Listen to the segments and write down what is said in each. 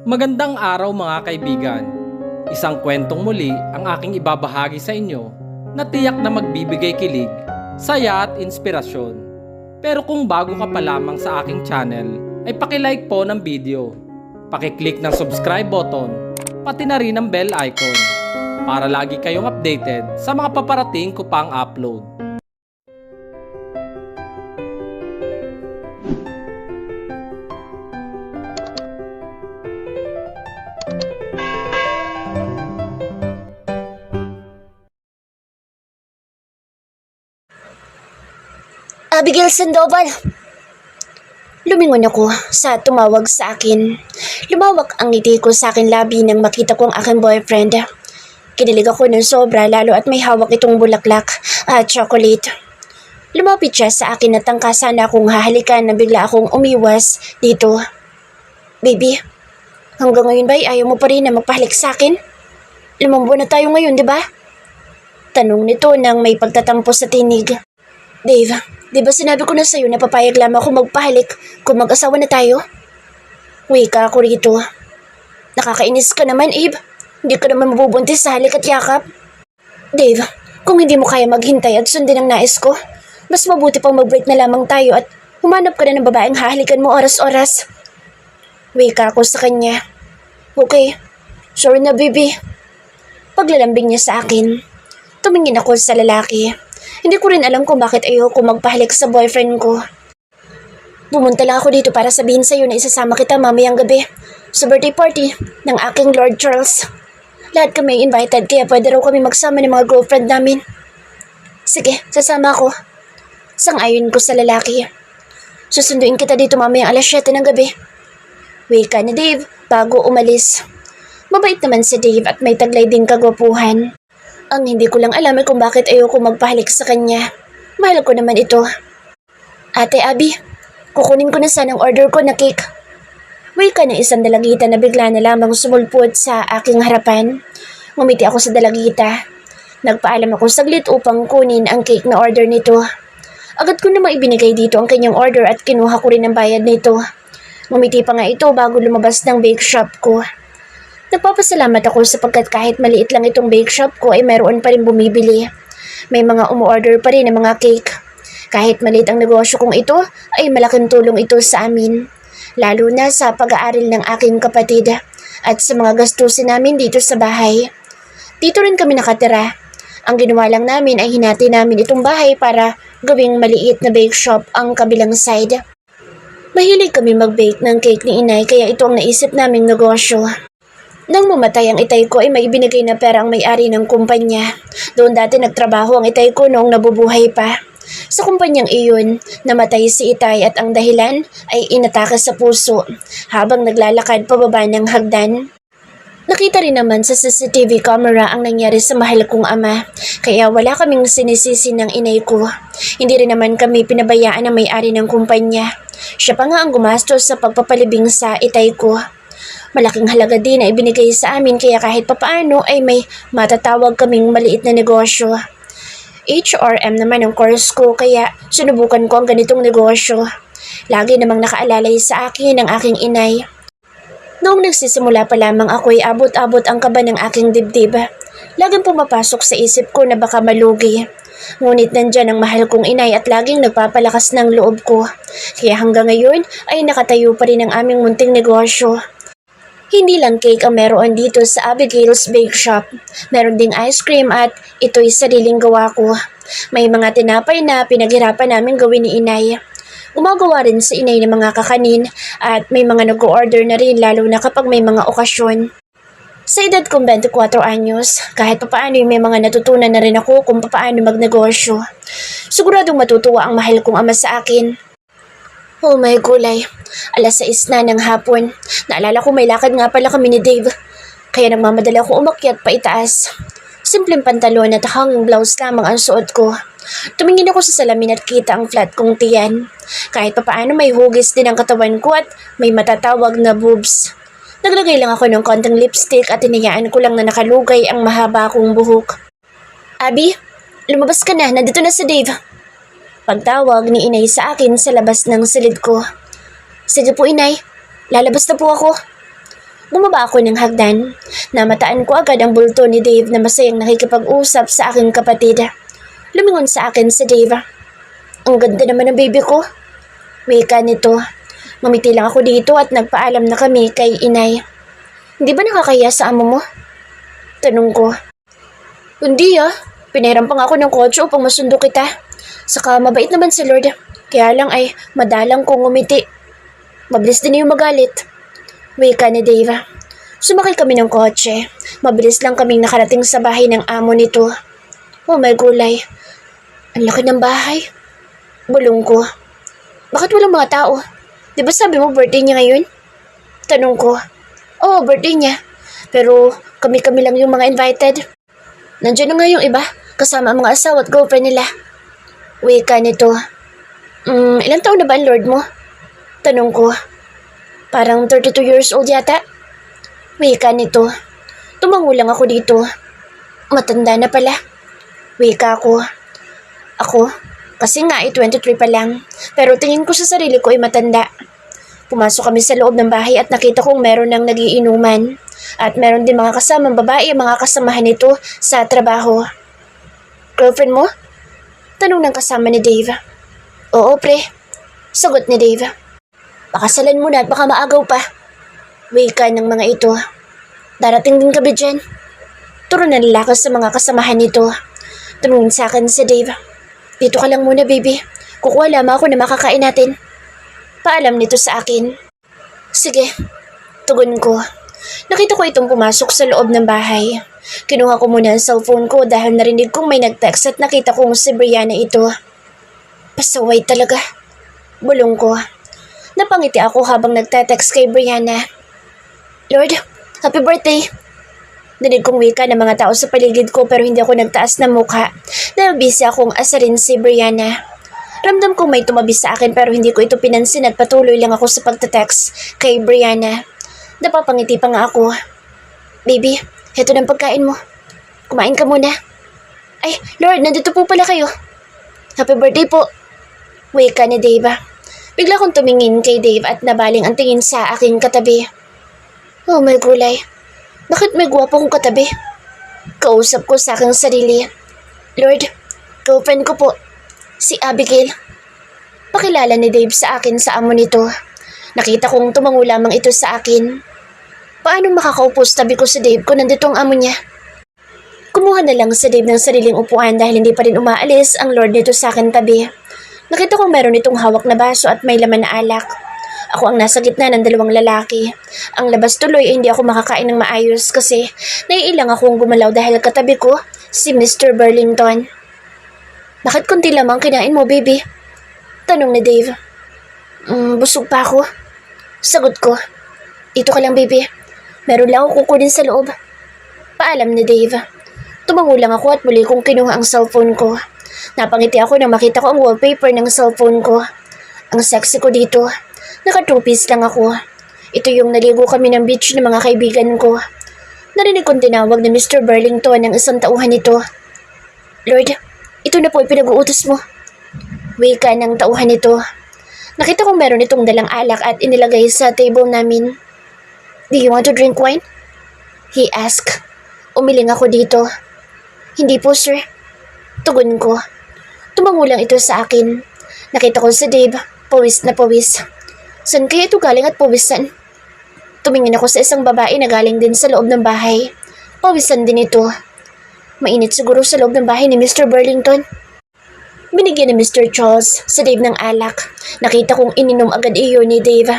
Magandang araw mga kaibigan. Isang kwentong muli ang aking ibabahagi sa inyo na tiyak na magbibigay kilig, saya at inspirasyon. Pero kung bago ka pa lamang sa aking channel, ay pakilike po ng video. Pakiclick ng subscribe button, pati na rin ang bell icon para lagi kayong updated sa mga paparating ko pang upload. Abigail Sandoval. Lumingon ako sa tumawag sa akin. Lumawak ang ngiti ko sa akin labi nang makita ko ang aking boyfriend. Kinilig ako ng sobra lalo at may hawak itong bulaklak at chocolate. Lumapit siya sa akin at tangkasan na akong hahalikan na bigla akong umiwas dito. Baby, hanggang ngayon ba ayaw mo pa rin na magpahalik sa akin? Lumambo na tayo ngayon, di ba? Tanong nito nang may pagtatampo sa tinig. Dave, di ba sinabi ko na sa'yo na papayag lamang ako magpahalik kung mag-asawa na tayo? Wika ako rito. Nakakainis ka naman, Abe. Hindi ka naman mabubuntis sa halik at yakap. Dave, kung hindi mo kaya maghintay at sundin ang nais ko, mas mabuti pang mag-break na lamang tayo at humanap ka na ng babaeng hahalikan mo oras-oras. Wika ako sa kanya. Okay, sorry na baby. Paglalambing niya sa akin, tumingin ako sa lalaki. Hindi ko rin alam kung bakit ayoko magpahalik sa boyfriend ko. Pumunta lang ako dito para sabihin sa'yo na isasama kita mamayang gabi sa birthday party ng aking Lord Charles. Lahat kami invited kaya pwede raw kami magsama ng mga girlfriend namin. Sige, sasama ako. Sang-ayon ko sa lalaki. Susunduin kita dito mamayang alas 7 ng gabi. Wika ni Dave bago umalis. Mabait naman si Dave at may taglay ding kagwapuhan. Ang hindi ko lang alam ay kung bakit ayoko magpahalik sa kanya. Mahal ko naman ito. Ate Abby, kukunin ko na sana ang order ko na cake. Wika ng isang dalagita na bigla na lamang sumulpot sa aking harapan. Ngumiti ako sa dalagita. Nagpaalam ako saglit upang kunin ang cake na order nito. Agad ko namang ibinigay dito ang kanyang order at kinuha ko rin ang bayad nito. Ngumiti pa nga ito bago lumabas ng bake shop ko. Nagpapasalamat ako sapagkat kahit maliit lang itong bake shop ko ay mayroon pa rin bumibili. May mga umu-order pa rin ng mga cake. Kahit maliit ang negosyo kong ito, ay malaking tulong ito sa amin. Lalo na sa pag-aaral ng aking kapatid at sa mga gastusin namin dito sa bahay. Dito rin kami nakatira. Ang ginawa lang namin ay hinati namin itong bahay para gawing maliit na bake shop ang kabilang side. Mahilig kami mag-bake ng cake ni inay kaya ito ang naisip naming negosyo. Nang mamatay ang itay ko ay may ibinigay na pera ang may-ari ng kumpanya. Doon dati nagtrabaho ang itay ko noong nabubuhay pa. Sa kumpanyang iyon, namatay si itay at ang dahilan ay inatake sa puso habang naglalakad pababa ng hagdan. Nakita rin naman sa CCTV camera ang nangyari sa mahal kong ama, kaya wala kaming sinisisi ng inay ko. Hindi rin naman kami pinabayaan ng may-ari ng kumpanya. Siya pa nga ang gumastos sa pagpapalibing sa itay ko. Malaking halaga din na ibinigay sa amin kaya kahit papaano ay may matatawag kaming maliit na negosyo. HRM naman ang course ko kaya sinubukan ko ang ganitong negosyo. Lagi namang nakaalalay sa akin ang aking inay. Noong nagsisimula pa lamang ako ay abot-abot ang kaba ng aking dibdib. Laging pumapasok sa isip ko na baka malugi. Ngunit nandyan ang mahal kong inay at laging nagpapalakas ng loob ko. Kaya hanggang ngayon ay nakatayo pa rin ang aming munting negosyo. Hindi lang cake ang meron dito sa Abigail's Bake Shop. Meron ding ice cream at ito'y sariling gawa ko. May mga tinapay na pinaghirapan namin gawin ni inay. Gumagawa rin sa inay ng mga kakanin at may mga nag-o-order na rin lalo na kapag may mga okasyon. Sa edad kong 24 anyos, kahit papaano may mga natutunan na rin ako kung papaano magnegosyo. Siguradong matutuwa ang mahal kong ama sa akin. Oh my gulay, alas 6 na ng hapon. Naalala ko may lakad nga pala kami ni Dave. Kaya nagmamadali ako umakyat pa itaas. Simpleng pantalon at hanging blouse lamang ang suot ko. Tumingin ako sa salamin at kita ang flat kong tiyan. Kahit papaano may hugis din ang katawan ko at may matatawag na boobs. Naglagay lang ako ng konting lipstick at tinayaan ko lang na nakalugay ang mahaba kong buhok. Abby, lumabas ka na, nandito na si Dave. Pagtawag ni inay sa akin sa labas ng silid ko. Sige po inay, lalabas na po ako. Bumaba ako ng hagdan. Namataan ko agad ang bulto ni Dave na masayang nakikipag-usap sa aking kapatid. Lumingon sa akin si Dave. Ang ganda naman ng baby ko. Wika nito. Mamiti lang ako dito at nagpaalam na kami kay inay. Hindi ba nakakaya sa amo mo? Tanong ko. Hindi Pinahiram pa nga ako ng kotse upang masundo kita. Saka mabait naman si Lord. Kaya lang ay madalang kong umiti. Mabilis din yung magalit. Wika ni Dave. Sumakay kami ng kotse. Mabilis lang kaming nakarating sa bahay ng amo nito. Oh my gulay. Ang laki ng bahay. Bulong ko. Bakit walang mga tao? Di ba sabi mo birthday niya ngayon? Tanong ko. Oo, birthday niya. Pero kami-kami lang yung mga invited. Nandiyan na nga yung iba, kasama ang mga asawa at girlfriend nila. Wika nito. Ilang taon na ba ang Lord mo? Tanong ko. Parang 32 years old yata. Wika nito. Tumango lang ako dito. Matanda na pala. Wika ko. Ako? Kasi nga 23 pa lang. Pero tingin ko sa sarili ko ay matanda. Pumasok kami sa loob ng bahay at nakita kong meron ng nagiinuman. At meron din mga kasamang babae, mga kasamahan nito sa trabaho. Girlfriend mo? Tanong ng kasama ni Dave. Oo, pre. Sagot ni Dave. Pakasalan mo na at baka maagaw pa. Wika ng mga ito. Darating din kami dyan. Turo na lalaki sa mga kasamahan nito. Tumingin sa akin si Dave. Dito ka lang muna, baby. Kukuha lamang ako na makakain natin. Paalam nito sa akin. Sige. Tugon ko. Nakita ko itong pumasok sa loob ng bahay. Kinuha ko muna ang cellphone ko dahil narinig kong may nag-text at nakita kong si Brianna ito. Pasaway talaga. Bulong ko. Napangiti ako habang nagte-text kay Brianna. Lord, happy birthday! Dinig kong wika ng mga tao sa paligid ko pero hindi ako nagtaas ng mukha dahil busy akong asarin si Brianna. Ramdam kong may tumabi sa akin pero hindi ko ito pinansin at patuloy lang ako sa pagte-text kay Brianna. Napapangiti pa nga ako. Baby, heto ng pagkain mo. Kumain ka muna. Ay, Lord, nandito po pala kayo. Happy birthday po. Wika ni Dave. Bigla kong tumingin kay Dave at nabaling ang tingin sa aking katabi. Oh my gulay. Bakit may gwapo kong katabi? Kausap ko sa aking sarili. Lord, girlfriend ko po. Si Abigail. Pakilala ni Dave sa akin sa amo nito. Nakita kong tumango lamang ito sa akin. Paano makakaupo sa tabi ko si Dave kung nandito ang amo niya? Kumuha na lang si Dave ng sariling upuan dahil hindi pa rin umaalis ang Lord nito sa akin tabi. Nakita kong meron itong hawak na baso at may laman na alak. Ako ang nasa gitna ng dalawang lalaki. Ang labas tuloy ay hindi ako makakain ng maayos kasi naiilang akong gumalaw dahil katabi ko si Mr. Burlington. Bakit kunti lamang kinain mo, baby? Tanong ni Dave. Busog pa ako. Sagot ko. Dito ka lang, baby. Meron lang ako kukunin sa loob. Paalam ni Dave. Tumango lang ako at muli kong kinuha ang cellphone ko. Napangiti ako nang makita ko ang wallpaper ng cellphone ko. Ang sexy ko dito. Naka-two-piece lang ako. Ito yung naligo kami ng beach ng mga kaibigan ko. Narinig kong tinawag ni Mr. Burlington ng isang tauhan nito. Lord, ito na po ay pinag-uutos mo. Wika ng tauhan nito. Nakita kong meron itong dalang alak at inilagay sa table namin. Do you want to drink wine? He asked. Umiling ako dito. Hindi po, sir. Tugon ko. Tumango lang ito sa akin. Nakita ko si Dave, pawis na pawis. Saan kaya ito galing at pawisan? Tumingin ako sa isang babae na galing din sa loob ng bahay. Pawisan din ito. Mainit siguro sa loob ng bahay ni Mr. Burlington. Binigyan ni Mr. Charles si Dave ng alak. Nakita kong ininom agad iyon ni Dave.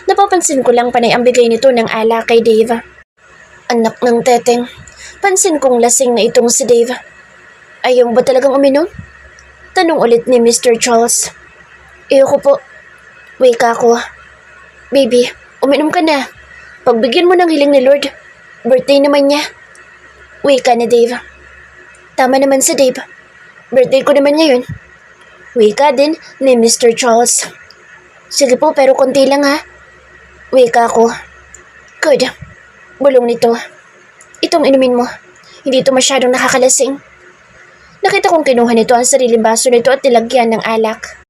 Napapansin ko lang panay ang bigay nito ng alak kay Dave. Anak ng teteng. Pansin kong lasing na itong si Dave. Ayaw ba talagang uminom? Tanong ulit ni Mr. Charles. Ayoko po. Wika ko. Baby, uminom ka na. Pagbigyan mo ng hiling ni Lord. Birthday naman niya. Wika ni Dave. Tama naman si Dave. Birthday ko naman ngayon. Wika din ni Mr. Charles. Sige po pero konti lang ha. Wika ko. Good. Bulong nito. Itong inumin mo. Hindi ito masyadong nakakalasing. Nakita kong kinuha nito ang sariling baso nito at nilagyan ng alak.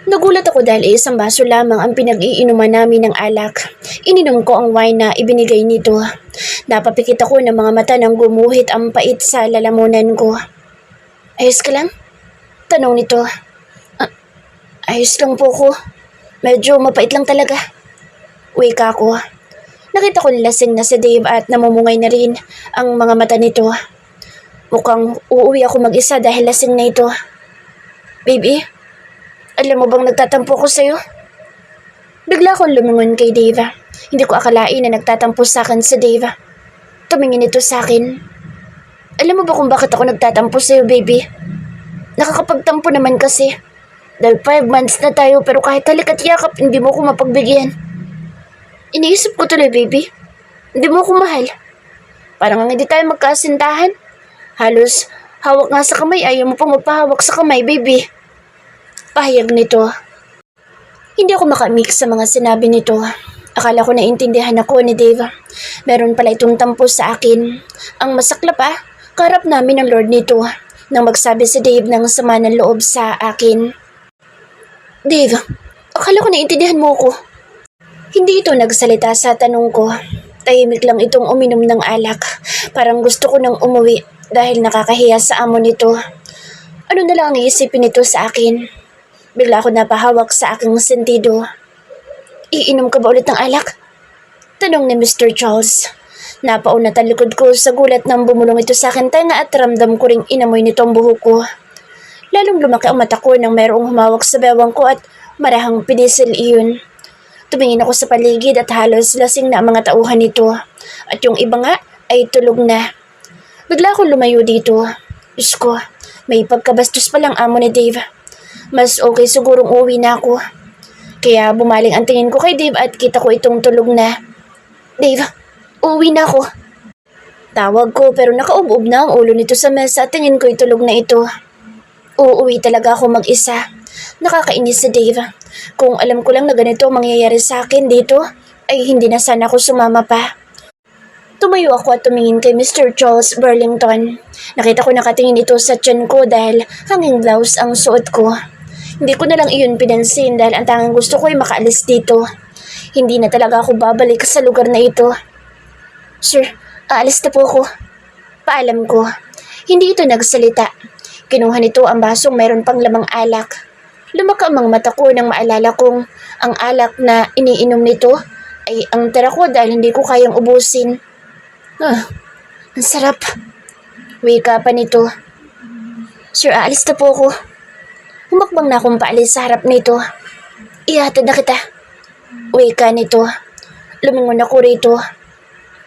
Nagulat ako dahil isang baso lamang ang pinag-iinuman namin ng alak. Ininom ko ang wine na ibinigay nito. Napapikit ako ng mga mata nang gumuhit ang pait sa lalamunan ko. Ayos ka lang? Tanong nito. Ayos lang po ko. Medyo mapait lang talaga. Wika ko. Nakita ko lasing na si Dave at namumungay na rin ang mga mata nito. Mukhang uuwi ako mag-isa dahil lasing na ito. Baby, alam mo bang nagtatampo ko sa'yo? Bigla akong lumingon kay Dave. Hindi ko akalain na nagtatampo sa akin si Dave. Tumingin ito sa akin. Alam mo ba kung bakit ako nagtatampo sa'yo, baby? Nakakapagtampo naman kasi. Dahil 5 months na tayo pero kahit halik at yakap, hindi mo ko mapagbigyan. Iniisip ko tuloy, baby. Hindi mo ko mahal. Parang ang hindi tayo magkasintahan. Halos hawak nga sa kamay, ayaw mo pang magpahawak sa kamay, baby. Pahayag nito. Hindi ako makamix sa mga sinabi nito. Akala ko naintindihan ako ni Dave. Meron pala itong tampo sa akin. Ang masaklap karap namin ng Lord nito nang magsabi si Dave ng sama ng loob sa akin. Dave, akala ko naintindihan mo ko. Hindi ito nagsalita sa tanong ko. Tahimik lang itong uminom ng alak. Parang gusto ko nang umuwi dahil nakakahiya sa amo nito. Ano na lang ang iisipin nito sa akin? Bigla ako napahawak sa aking sentido. Iinom ka ba ulit ng alak? Tanong ni Mr. Charles. Napaunat ang likod ko sa gulat nang bumulong ito sa akin tenga at ramdam ko ring inamoy nito ang buhok ko. Lalong lumaki ang mata ko nang mayroong humawak sa bewang ko at marahang pinisil iyon. Tumingin ako sa paligid at halos lasing na ang mga tauhan nito. At yung iba nga ay tulog na. Bigla akong lumayo dito. Diyos ko, may pagkabastos palang amo ni Dave. Mas okay sigurong uwi na ako. Kaya bumaling ang tingin ko kay Dave at kita ko itong tulog na. Dave, uwi na ako. Tawag ko pero nakaubob na ang ulo nito sa mesa at tingin ko itulog na ito. Uuwi talaga ako mag-isa. Nakakainis si Dave. Kung alam ko lang na ganito mangyayari sa akin dito, ay hindi na sana ako sumama pa. Tumayo ako at tumingin kay Mr. Charles Burlington. Nakita ko nakatingin ito sa tiyan ko dahil hanging blouse ang suot ko. Hindi ko na lang iyon pinansin dahil ang tanging gusto ko ay makaalis dito. Hindi na talaga ako babalik sa lugar na ito. Sir, aalis na po ako. Paalam ko. Hindi ito nagsalita. Kinuha nito ang basong mayroon pang lamang alak. Lumaka ang mga mata ko nang maalala kong ang alak na iniinom nito ay ang tira ko dahil hindi ko kayang ubusin. Ang sarap. Wika pa nito. Sir, aalis na po ako. Humakbang na akong paalis sa harap nito. Ihatid na kita. Wika nito. Lumingon ako rito.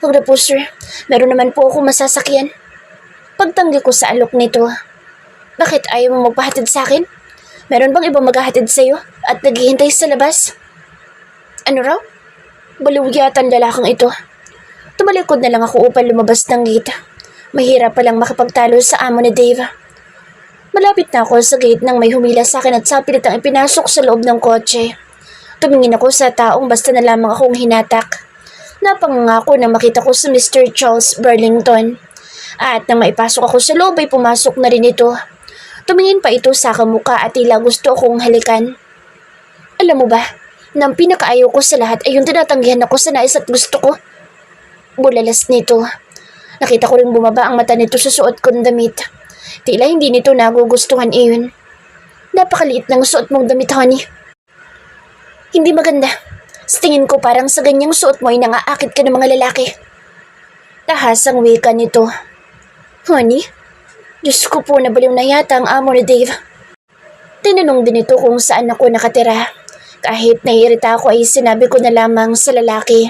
Huwag na po, sir. Meron naman po ako masasakyan. Pagtanggi ko sa alok nito. Bakit ayaw mo magpahatid sa akin? Meron bang ibang maghahatid sa'yo at naghihintay sa labas? Ano raw? Baliw yata ang lalakang ito. Tumalikod na lang ako upang lumabas ng gate. Mahirap palang makapagtalo sa amo ni Dave. Malapit na ako sa gate nang may humila sa akin at sapilit ang ipinasok sa loob ng kotse. Tumingin ako sa taong basta na lamang akong hinatak. Napangako na makita ko si Mr. Charles Burlington. At nang maipasok ako sa loob ay pumasok na rin ito. Tumingin pa ito sa kamuka at tila gusto akong halikan. Alam mo ba, na ang pinakaayaw ko sa lahat ay yung tinatanggihan ako sa nais at gusto ko. Bulalas nito. Nakita ko rin bumaba ang mata nito sa suot kong damit. Tila hindi nito nagugustuhan iyon. Napakaliit ng suot mong damit, honey. Hindi maganda. Sa tingin ko parang sa ganyang suot mo ay nangaakit ka ng mga lalaki. Tahasang wika nito. Honey? Diyos ko po, nabaliw na yata ang amo ni Dave. Tinanong din ito kung saan ako nakatira. Kahit naiirita ako ay sinabi ko na lamang sa lalaki.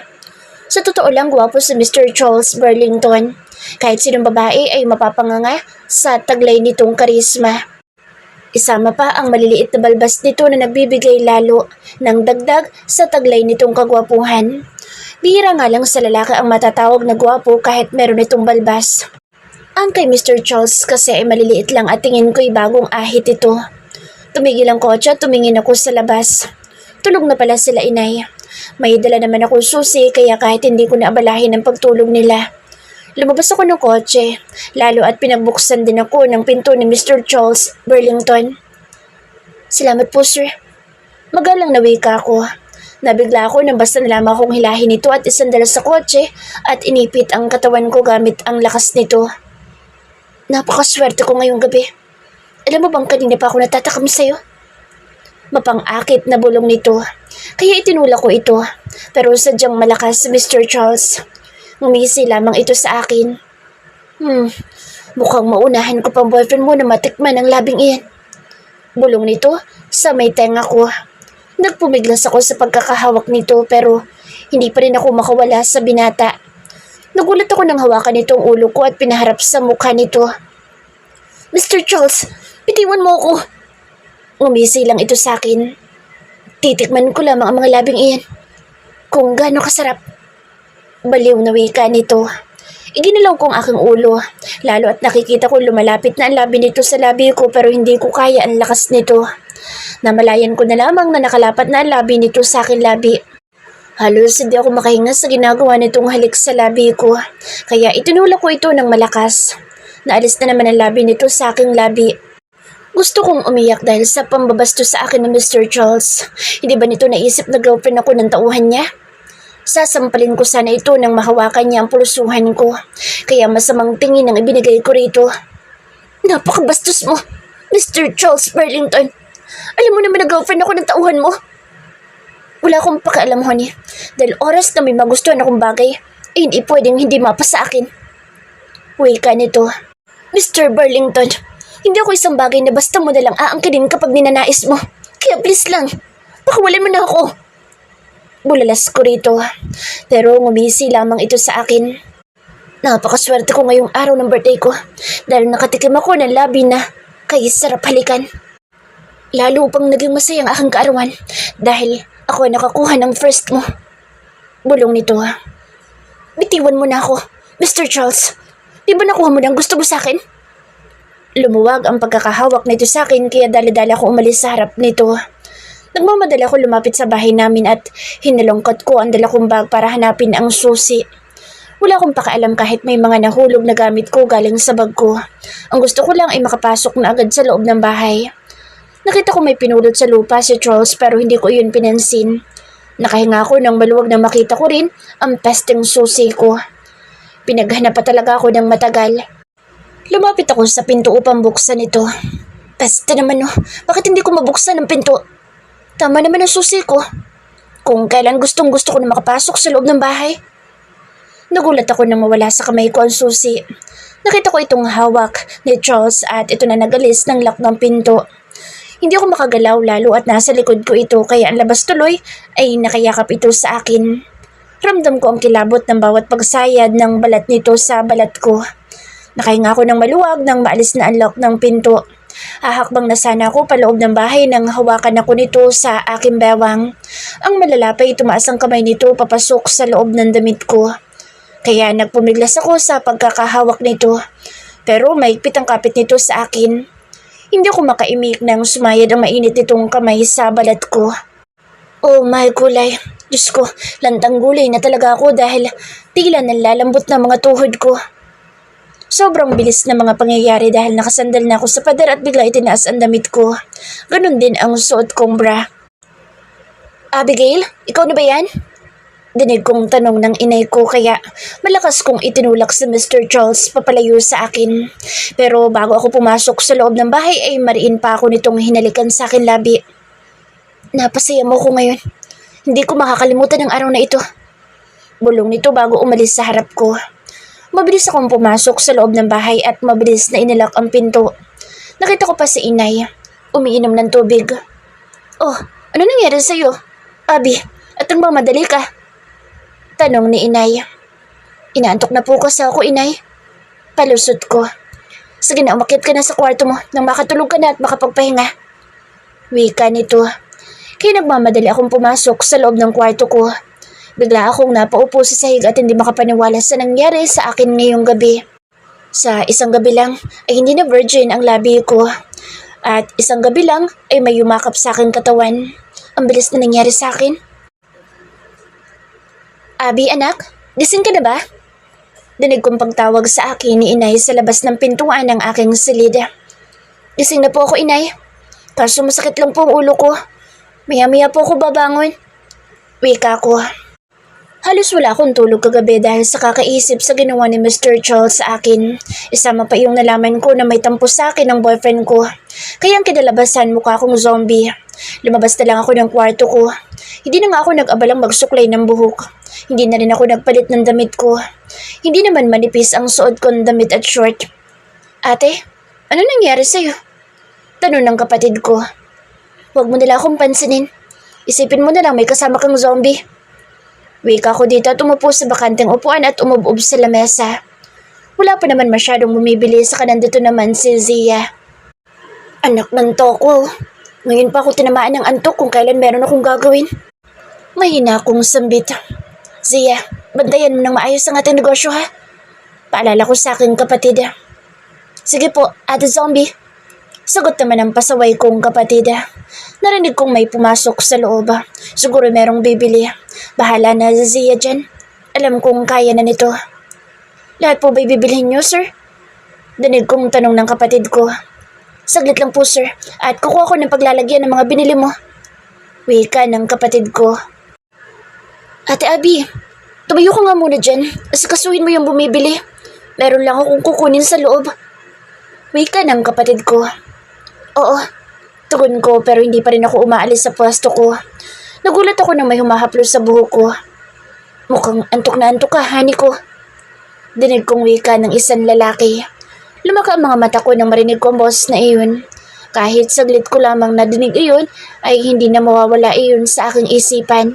Sa totoo lang, gwapo si Mr. Charles Burlington. Kahit sinong babae ay mapapanganga sa taglay nitong karisma. Isama pa ang maliliit na balbas nito na nagbibigay lalo ng dagdag sa taglay nitong kagwapuhan. Bihira nga lang sa lalaki ang matatawag na gwapo kahit meron itong balbas. Ang kay Mr. Charles kasi ay maliliit lang at tingin ko'y bagong ahit ito. Tumigil ang kotse at tumingin ako sa labas. Tulog na pala sila inay. May dala naman akong susi kaya kahit hindi ko naabalahin ang pagtulog nila. Lumabas ako ng kotse, lalo at pinagbuksan din ako ng pinto ni Mr. Charles Burlington. Salamat po, sir. Magalang na wika ako. Nabigla ako nang basta nalaman kong hilahin ito at isandal sa kotse at inipit ang katawan ko gamit ang lakas nito. Napakaswerte ko ngayong gabi. Alam mo bang kanina pa ako natatakam sa'yo? Mapang-akit na bulong nito. Kaya itinulak ko ito. Pero sadyang malakas si Mr. Charles. Ngumisi lamang ito sa akin. Mukhang maunahan ko pang boyfriend mo na matikman ang labing iyan. Bulong nito sa may tenga ko. Nagpumiglas ako sa pagkakahawak nito pero hindi pa rin ako makawala sa binata. Nagulat ako nang hawakan nitong ulo ko at pinaharap sa mukha nito. Mr. Charles, bitiwan mo ako. Ngumisi lang ito sa akin. Titikman ko lamang ang mga labing iyan. Kung gaano kasarap. Baliw na wika nito. Iginalaw ko ang aking ulo, lalo at nakikita ko lumalapit na ang labi nito sa labi ko pero hindi ko kaya ang lakas nito. Namalayan ko na lamang na nakalapat na ang labi nito sa aking labi. Halos hindi ako makahinga sa ginagawa nitong halik sa labi ko, kaya itinulak ko ito ng malakas. Naalis na naman ang labi nito sa aking labi. Gusto kong umiyak dahil sa pambabasto sa akin ng Mr. Charles. Hindi ba nito naisip na girlfriend ako ng tauhan niya? Sasampalin ko sana ito nang mahawakan niya ang pulusuhan ko, kaya masamang tingin ang ibinigay ko rito. Napakabastos mo, Mr. Charles Burlington. Alam mo naman na girlfriend ako ng tauhan mo. Wala akong pakialam, honey. Dahil oras na may magustuhan akong bagay, ay hindi pwedeng hindi mapa sa akin. Wika nito. Mr. Burlington, hindi ako isang bagay na basta mo nalang aangkinin kapag ninanais mo. Kaya please lang, pakawalan mo na ako. Bulalas ko rito, pero ngumisi lamang ito sa akin. Napakaswerte ko ngayong araw ng birthday ko dahil nakatikim ako ng labi na kay sarap halikan. Lalo pang naging masayang aking kaarawan dahil ako ay nakakuha ng first mo. Bulong nito. Bitiwan mo na ako, Mr. Charles. Di ba nakuha mo na ang gusto mo sa akin? Lumuwag ang pagkakahawak nito sa akin kaya dali-dali ako umalis sa harap nito. Nagmamadali ako lumapit sa bahay namin at hinalongkat ko ang dala kong bag para hanapin ang susi. Wala akong pakialam kahit may mga nahulog na gamit ko galing sa bag ko. Ang gusto ko lang ay makapasok na agad sa loob ng bahay. Nakita ko may pinulot sa lupa si Charles pero hindi ko iyon pinansin. Nakahinga ako nang maluwag na makita ko rin ang pesteng susi ko. Pinaghanap pa talaga ako ng matagal. Lumapit ako sa pinto upang buksan ito. Peste naman no, bakit hindi ko mabuksan ang pinto? Tama naman ang susi ko. Kung kailan gustong gusto ko na makapasok sa loob ng bahay. Nagulat ako nang mawala sa kamay ko ang susi. Nakita ko itong hawak ni Charles at ito na nagalis ng lock ng pinto. Hindi ako makagalaw lalo at nasa likod ko ito kaya ang labas tuloy ay nakayakap ito sa akin. Ramdam ko ang kilabot ng bawat pagsayad ng balat nito sa balat ko. Nakahinga ako ng maluwag nang maalis na ang lock ng pinto. Hahakbang na sana ako paloob ng bahay nang hawakan ako nito sa aking bewang. Ang malalapay tumaas ang kamay nito papasok sa loob ng damit ko. Kaya nagpumiglas ako sa pagkakahawak nito. Pero maigpit ang kapit nito sa akin. Hindi ako makaimik nang sumayad ang mainit nitong kamay sa balat ko. Oh my gulay. Diyos ko, lantang gulay na talaga ako dahil tila nalalambot na mga tuhod ko. Sobrang bilis na mga pangyayari dahil nakasandal na ako sa pader at bigla itinaas ang damit ko. Ganon din ang suot kong bra. Abigail, ikaw na ba yan? Dinig kong tanong ng inay ko kaya malakas kong itinulak si Mr. Charles papalayo sa akin. Pero bago ako pumasok sa loob ng bahay ay mariin pa ako nitong hinalikan sa akin labi. Napasaya mo ko ngayon. Hindi ko makakalimutan ang araw na ito. Bulong nito bago umalis sa harap ko. Mabilis akong pumasok sa loob ng bahay at mabilis na inilak ang pinto. Nakita ko pa si inay. Umiinom ng tubig. Oh, ano nangyari sa'yo? Abi, at ang madali ka? Tanong ni inay. Inaantok na po kasi ako, inay. Palusot ko. Sige na, umakyat ka na sa kwarto mo nang makatulog ka na at makapagpahinga. Wika nito. Kaya nagmamadali akong pumasok sa loob ng kwarto ko. Bigla akong napaupo sa sahig at hindi makapaniwala sa nangyari sa akin ngayong gabi. Sa isang gabi lang ay hindi na virgin ang labi ko. At isang gabi lang ay may yumakap sa aking katawan. Ang bilis na nangyari sa akin. Abi, anak, gising ka na ba? Dinig kong pagtawag sa akin ni inay sa labas ng pintuan ng aking silid. Gising na po ako, inay. Kaso masakit lang po ang ulo ko. Maya-maya po ako babangon. Wika ko. Halos wala akong tulog kagabi dahil sa kakaisip sa ginawa ni Mr. Charles sa akin. Isama pa yung nalaman ko na may tampo sa akin ng boyfriend ko. Kaya ang kinalabasan mukha akong zombie. Lumabas na lang ako ng kwarto ko. Hindi na nga ako nag-abalang magsuklay ng buhok. Hindi na rin ako nagpalit ng damit ko. Hindi naman manipis ang suot kong damit at short. Ate, ano nangyari sa'yo? Tanong ng kapatid ko. Huwag mo nila akong pansinin. Isipin mo na lang may kasama kang zombie. Wika ko dito at umupo sa bakanteng upuan at umubob sa lamesa. Wala pa naman masyadong bumibili sa nandito naman si Zia. Anak ng toko. Ngayon pa ako tinamaan ng antok kung kailan meron akong gagawin. Mahina akong sambit. Zia, bantayan mo ng maayos ang ating negosyo ha. Paalala ko sa aking kapatid. Sige po, Ate Zombie. Sagot naman ang pasaway kong kapatid. Narinig kong may pumasok sa loob. Siguro merong bibili. Bahala na si Zia dyan. Alam kong kaya na nito. Lahat po ba'y bibilhin niyo, sir? Danig kong tanong ng kapatid ko. Saglit lang po, sir. At kukuha ko ng paglalagyan ng mga binili mo. Wika ng kapatid ko. Ate Abby, tumayo ka nga muna dyan. Asikasuhin mo yung bumibili. Meron lang akong kukunin sa loob. Wika ng kapatid ko. Oo, tugon ko pero hindi pa rin ako umaalis sa pwesto ko. Nagulat ako nang may humahaplos sa buhok ko. Mukhang antok na antok ka, honey ko. Dinig kong wika ng isang lalaki. Lumaka ang mga mata ko nang marinig ko ang boses na iyon. Kahit saglit ko lamang nadinig iyon, ay hindi na mawawala iyon sa aking isipan.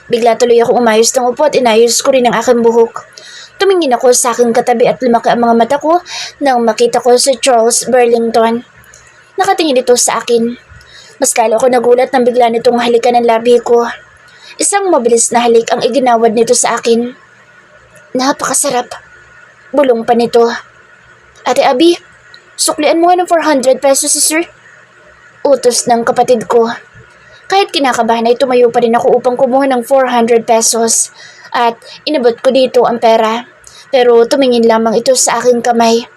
Bigla tuloy ako umayos ng upo at inayos ko rin ang aking buhok. Tumingin ako sa aking katabi at lumaki ang mga mata ko nang makita ko si Charles Burlington. Nakatingin ito sa akin. Mas lalo ako nagulat nang bigla nitong halikan ng labi ko. Isang mabilis na halik ang iginawad nito sa akin. Napakasarap. Bulong pa nito. Ate Abby, suklian mo nga ng 400 pesos si sir. Utos ng kapatid ko. Kahit kinakabahan ay tumayo pa rin ako upang kumuha ng 400 pesos. At inabot ko dito ang pera. Pero tumingin lamang ito sa aking kamay.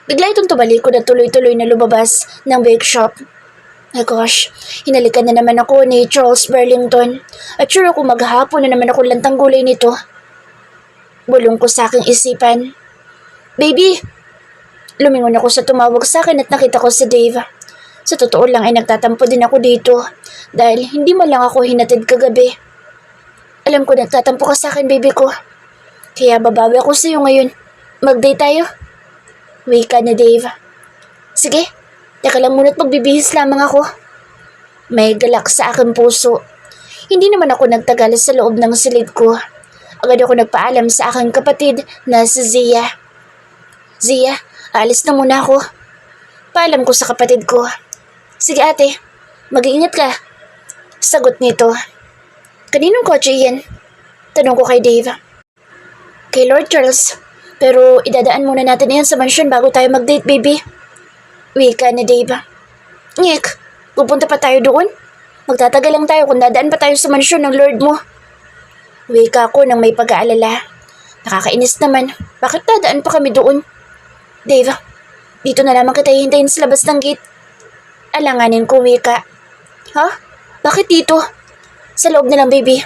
Bigla itong tumalikod at tuloy-tuloy na lumabas ng bake shop. My gosh, hinalikan na naman ako ni Charles Burlington. At sure ako maghapon na naman ako lantang gulay nito. Bulong ko sa aking isipan. Baby! Lumingon ako sa tumawag sa akin at nakita ko si Dave. Sa totoo lang ay nagtatampo din ako dito dahil hindi man lang ako hinatid kagabi. Alam ko nagtatampo ka sa akin, baby ko. Kaya babawi ako sa iyo ngayon. Mag-date tayo. Wika ni Dave. Sige, teka lang muna't magbibihis lamang ako. May galak sa aking puso. Hindi naman ako nagtagal sa loob ng silid ko. Agad ako nagpaalam sa aking kapatid na si Zia. Zia, alis na muna ako. Paalam ko sa kapatid ko. Sige ate, mag-iingat ka. Sagot nito. Kaninong kotse yan? Tanong ko kay Dave. Kay Lord Charles. Pero idadaan muna natin yan sa mansyon bago tayo mag-date, baby. Wika ni Dave. Nyek, pupunta pa tayo doon? Magtatagal lang tayo kung dadaan pa tayo sa mansyon ng Lord mo. Wika ko nang may pag-aalala. Nakakainis naman. Bakit dadaan pa kami doon? Dave, dito na lamang kita hihintayin sa labas ng gate. Alanganin ko, Wika. Ha? Bakit dito? Sa loob na lang, baby.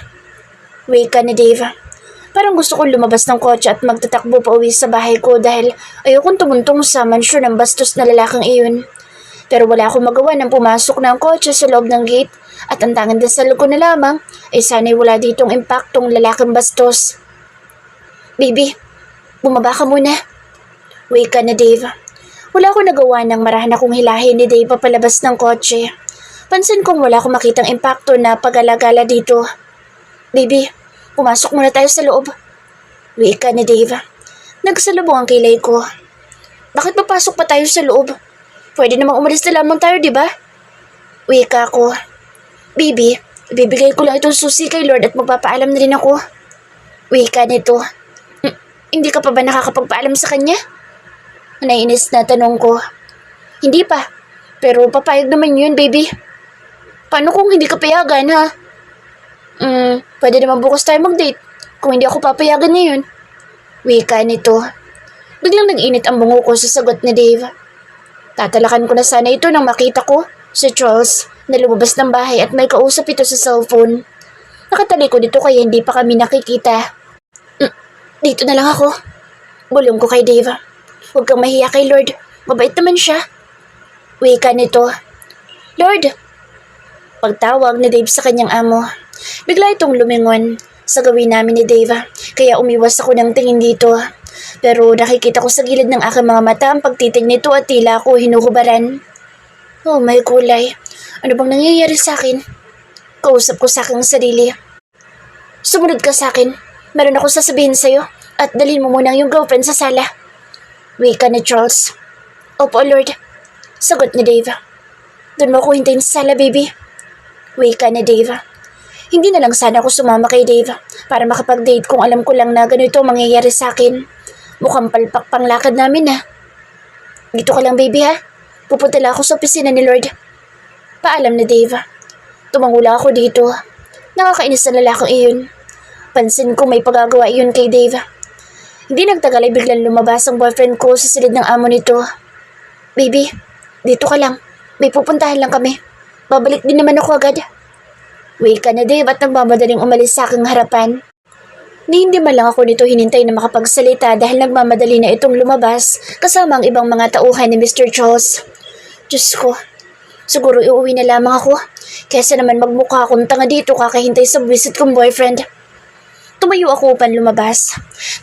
Wika ni Dave. Parang gusto kong lumabas ng kotse at magtatakbo pa uwi sa bahay ko dahil ayokong tumuntong sa mansyon ng bastos na lalaking iyon. Pero wala akong magawa nang pumasok na ang kotse sa loob ng gate at ang tanging dasal ko na lamang ay sana'y wala ditong impaktong lalaking bastos. Baby, bumaba ka muna. Wika na Dave. Wala akong nagawa nang marahan akong hilahin ni Dave papalabas ng kotse. Pansin kong wala akong makitang impakto na pag-alagala dito. Baby, pumasok muna tayo sa loob. Wika ni Dave. Nagsalubong ang kilay ko. Bakit papasok pa tayo sa loob? Pwede namang umalis na lamang tayo, di ba? Wika ko. Baby, ibibigay ko lang itong susi kay Lord at magpapaalam na rin ako. Wika nito. Hindi ka pa ba nakakapagpaalam sa kanya? Naiinis na tanong ko. Hindi pa. Pero papayag naman yun, baby. Paano kung hindi ka payagan, ha? Pwede naman bukas tayo mag-date kung hindi ako papayagan na yun. Wika nito. Biglang nag-init ang bungo ko sa sagot ni Dave. Tatalakan ko na sana ito nang makita ko si Charles na lumabas ng bahay at may kausap ito sa cellphone. Nakatalikod dito kaya hindi pa kami nakikita. Dito na lang ako. Bulong ko kay Dave. Huwag kang mahiya kay Lord. Mabait naman siya. Wika nito. Lord! Pagtawag ni Dave sa kanyang amo. Bigla itong lumingon sa gawin namin ni Dave. Kaya umiwas ako ng tingin dito. Pero nakikita ko sa gilid ng aking mga mata ang pagtitig nito at tila ako hinuhubaran. Oh my kulay. Ano bang nangyayari sa akin? Kausap ko sa aking sarili. Sumunod ka sa akin. Meron ako sasabihin sa'yo at dalhin mo muna yung girlfriend sa sala. Wika ni Charles. Opo, Lord. Sagot ni Dave. Doon mo ako hintayin sa sala, baby. Wika ni Dave. Hindi na lang sana ako sumama kay Dave para makapag-date kung alam ko lang na ganito mangyayari sa akin. Mukhang palpak pang lakad namin ha. Dito ka lang, baby ha. Pupunta lang ako sa opisina ni Lord. Paalam ni Dave. Tumangula ako dito. Nakakainis na lalaking iyon. Pansin ko may pagagawa iyon kay Dave. Hindi nagtagal ay biglang lumabas ang boyfriend ko sa silid ng amo nito. Baby, dito ka lang. May pupuntahan lang kami. Babalik din naman ako agad. Wika na Dave at nagmamadaling umalis sa aking harapan. Hindi man lang ako nito hinintay na makapagsalita dahil nagmamadali na itong lumabas kasama ang ibang mga tauhan ni Mr. Charles. Diyos ko, siguro iuwi na lamang ako kaysa naman magmukha akong tanga dito kakahintay sa visit kong boyfriend. Tumayo ako upang lumabas.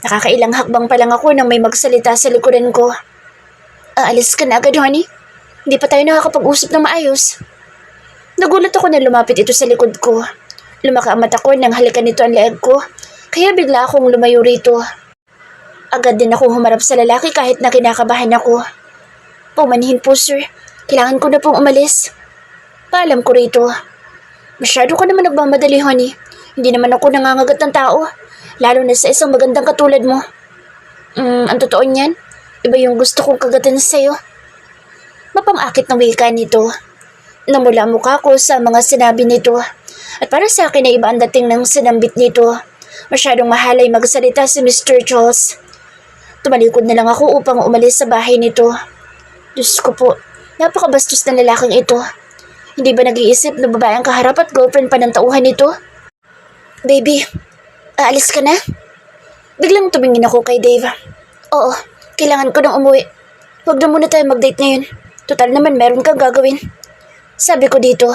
Nakakailang hakbang pa lang ako nang may magsalita sa likuran ko. Aalis ka na agad, honey? Hindi pa tayo nakakapag-usap ng maayos. Nagulat ako na lumapit ito sa likod ko. Lumaka ang mata ko nang halikan nito ang leeg ko. Kaya bigla akong lumayo rito. Agad din akong humarap sa lalaki kahit na kinakabahan ako. Pumanhin po, sir. Kailangan ko na pong umalis. Paalam ko rito. Masyado ka naman nagmamadali, honey. Hindi naman ako nangangagat ng tao. Lalo na sa isang magandang katulad mo. Ang totoo niyan, iba yung gusto kong kagatan sa'yo. Mapang-akit ng wika nito. Namula mukha ko sa mga sinabi nito. At para sa akin ay iba ang dating ng sinambit nito. Masyadong mahalay magsalita si Mr. Charles. Tumalikod na lang ako upang umalis sa bahay nito. Diyos ko po, napakabastos na lalaking ito. Hindi ba nag-iisip na babae ang kaharap at girlfriend pa ng tauhan nito? Baby, aalis ka na? Biglang tumingin ako kay Dave. Oo, kailangan ko nang umuwi. Huwag na muna tayo mag-date ngayon. Total naman meron kang gagawin. Sabi ko dito.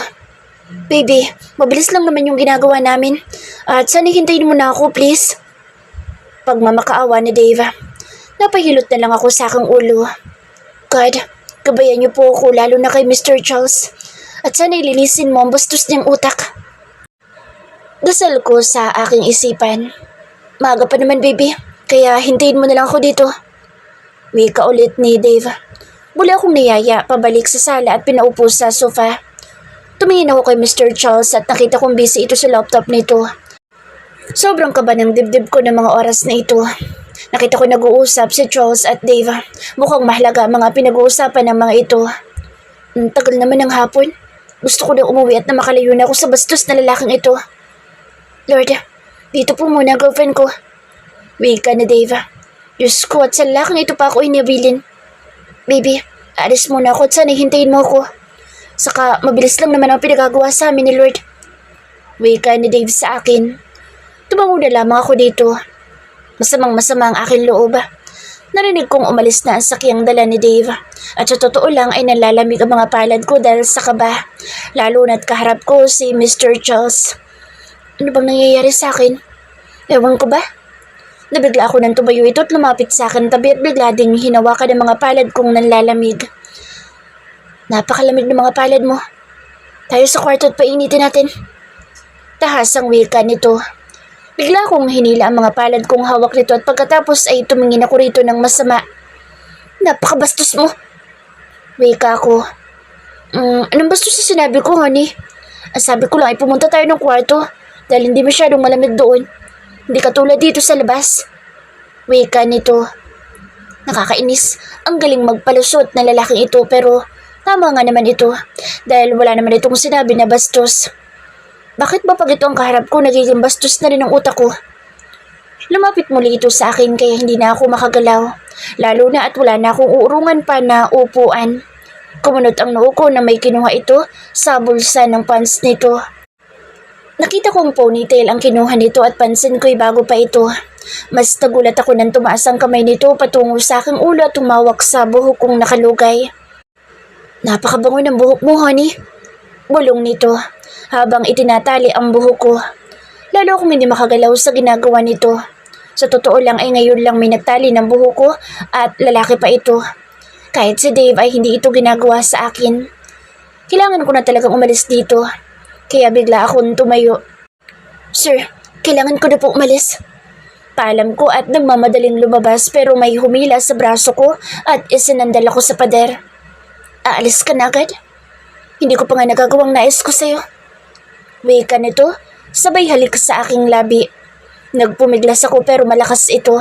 Baby, mabilis lang naman yung ginagawa namin. At sana hintayin mo na ako, please. Pagmamakaawa ni Dave. Napahilot na lang ako sa aking ulo. God, gabayan niyo po ako lalo na kay Mr. Charles. At sana ilinisin mo ang bastos niyang utak. Dasal ko sa aking isipan. Maaga pa naman, baby. Kaya hintayin mo na lang ako dito. Wika ulit ni Dave. Muli akong niyaya pabalik sa sala at pinaupo sa sofa. Tumingin ako kay Mr. Charles at nakita kong busy ito sa laptop nito. Sobrang kaba ng dibdib ko ng mga oras na ito. Nakita ko nag-uusap si Charles at Dave. Mukhang mahalaga ang mga pinag-uusapan ng mga ito. Tagal naman ng hapon. Gusto ko na umuwi at na makalayo na ako sa bastos na lalaking ito. Lord, dito po muna girlfriend ko. Wika na Dave. Diyos ko at sa lalaking ito pa ako inibilin. Baby, alis muna ako at sana hintayin mo ako. Saka mabilis lang naman ang pinagagawa sa amin ni Lord. Wika ni Dave sa akin. Tumango na lamang ako dito. Masamang-masama ang aking loob. Narinig kong umalis na ang sakyang dala ni Dave. At sa totoo lang ay nalalamig ang mga palad ko dahil sa kaba. Lalo na't kaharap ko si Mr. Charles. Ano bang nangyayari sa akin? Ewan ko ba? Nabigla ako nang tumayo ito at lumapit sa akin tabi at bigla ding hinawakan ng mga palad kong nanlalamig. Napakalamig ng mga palad mo. Tayo sa kwarto at painitin natin. Tahas ang wika nito. Bigla akong hinila ang mga palad kong hawak nito at pagkatapos ay tumingin ako rito ng masama. Napakabastos mo. Wika ako. Anong bastos na sinabi ko, honey? Ang sabi ko lang ay pumunta tayo ng kwarto dahil hindi masyadong malamig doon. Hindi katulad dito sa labas. Wika nito. Nakakainis. Ang galing magpalusot na lalaking ito pero tama nga naman ito dahil wala naman itong sinabi na bastos. Bakit ba pag ito ang kaharap ko nagiging bastos na rin ang utak ko? Lumapit muli ito sa akin kaya hindi na ako makagalaw. Lalo na at wala na akong uurungan pa na upuan. Kumunot ang noo ko na may kinuha ito sa bulsa ng pants nito. Nakita kong ponytail ang kinuha nito at pansin ko'y bago pa ito. Mas nagulat ako nang tumaas ang kamay nito patungo sa aking ulo at tumawak sa buhok kong nakalugay. Napakabango ng buhok mo, honey. Bulong nito habang itinatali ang buhok ko. Lalo akong hindi makagalaw sa ginagawa nito. Sa totoo lang ay ngayon lang may nagtali ng buhok ko at lalaki pa ito. Kahit si Dave ay hindi ito ginagawa sa akin. Kailangan ko na talagang umalis dito. Kaya bigla akong tumayo. Sir, kailangan ko na po umalis. Paalam ko at nagmamadaling lumabas pero may humila sa braso ko at isinandal ako sa pader. Aalis ka na agad? Hindi ko pa nga nagagawang nais ko sa'yo. Wika nito, sabay halik sa aking labi. Nagpumiglas ako pero malakas ito.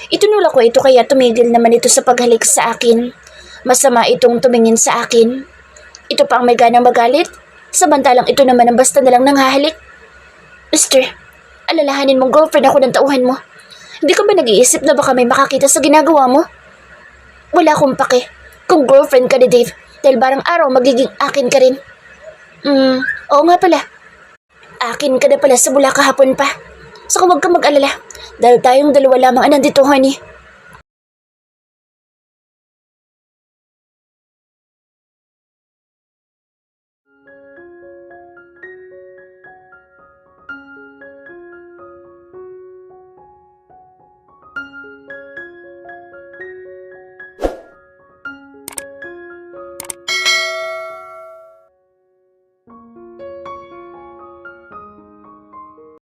Itinulak ko ito kaya tumigil naman ito sa paghalik sa akin. Masama itong tumingin sa akin. Ito pa ang may ganang magalit, samantalang ito naman ang basta nalang nanghahalik. Mister, alalahanin mong girlfriend ako ng tauhan mo. Hindi ka ba nag-iisip na baka may makakita sa ginagawa mo? Wala akong pake kung girlfriend ka ni Dave dahil barang araw magiging akin ka rin. Oo nga pala. Akin ka na pala sa mula kahapon pa. Saka huwag ka mag-alala dahil tayong dalawa lamang ang nandito, honey.